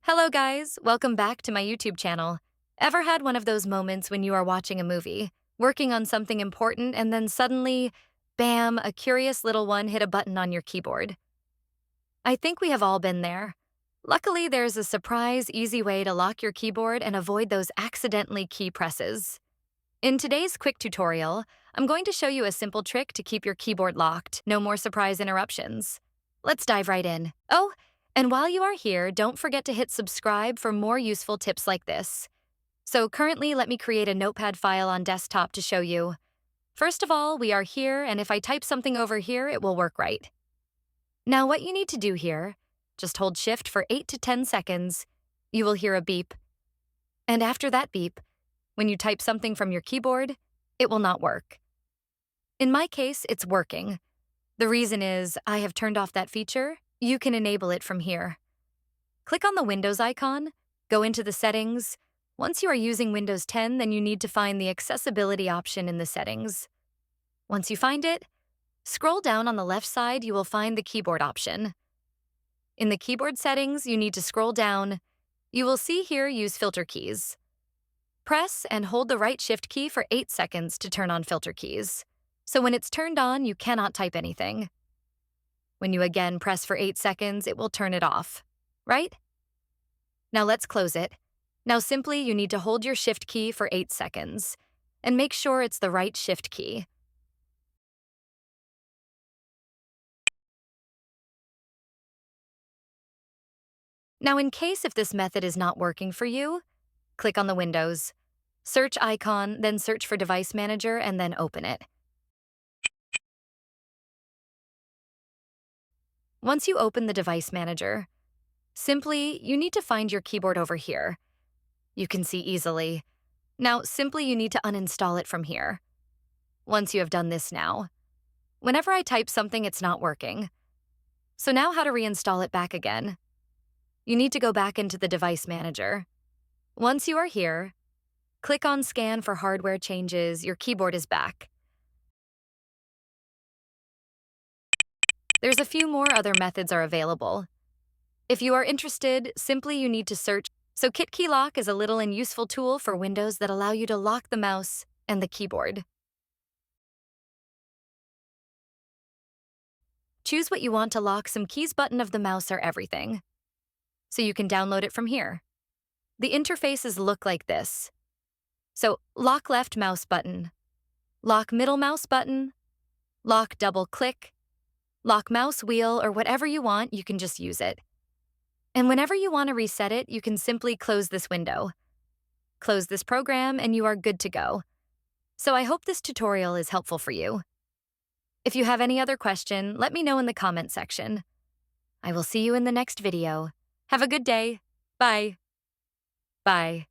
Hello guys, welcome back to my YouTube channel. Ever had one of those moments when you are watching a movie, working on something important, and then suddenly, bam, a curious little one hit a button on your keyboard? I think we have all been there. Luckily, there's a surprise, easy way to lock your keyboard and avoid those accidentally key presses. In today's quick tutorial, I'm going to show you a simple trick to keep your keyboard locked. No more surprise interruptions. Let's dive right in. Oh, and while you are here, don't forget to hit subscribe for more useful tips like this. So currently, let me create a notepad file on desktop to show you. First of all, we are here, and if I type something over here, it will work right. Now what you need to do here, just hold Shift for 8 to 10 seconds. You will hear a beep. And after that beep, when you type something from your keyboard, it will not work. In my case, it's working. The reason is I have turned off that feature. You can enable it from here. Click on the Windows icon, go into the settings. Once you are using Windows 10, then you need to find the accessibility option in the settings. Once you find it, scroll down on the left side, you will find the keyboard option. In the keyboard settings, you need to scroll down. You will see here use filter keys. Press and hold the right Shift key for 8 seconds to turn on filter keys. So when it's turned on, you cannot type anything. When you again press for 8 seconds, it will turn it off, right? Now let's close it. Now simply you need to hold your Shift key for 8 seconds and make sure it's the right Shift key. Now in case if this method is not working for you, click on the Windows, search icon, then search for Device Manager and then open it. Once you open the Device Manager, simply you need to find your keyboard over here. You can see easily. Now simply you need to uninstall it from here. Once you have done this now, whenever I type something, it's not working. So now how to reinstall it back again? You need to go back into the Device Manager. Once you are here, click on Scan for hardware changes. Your keyboard is back. There's a few more other methods are available. If you are interested, simply you need to search. So KitKey Lock is a little and useful tool for Windows that allow you to lock the mouse and the keyboard. Choose what you want to lock. Some keys button of the mouse are everything. So you can download it from here. The interfaces look like this. So lock left mouse button, lock middle mouse button, lock double click, lock mouse wheel, or whatever you want, you can just use it. And whenever you want to reset it, you can simply close this window. Close this program and you are good to go. So I hope this tutorial is helpful for you. If you have any other question, let me know in the comment section. I will see you in the next video. Have a good day. Bye. Bye.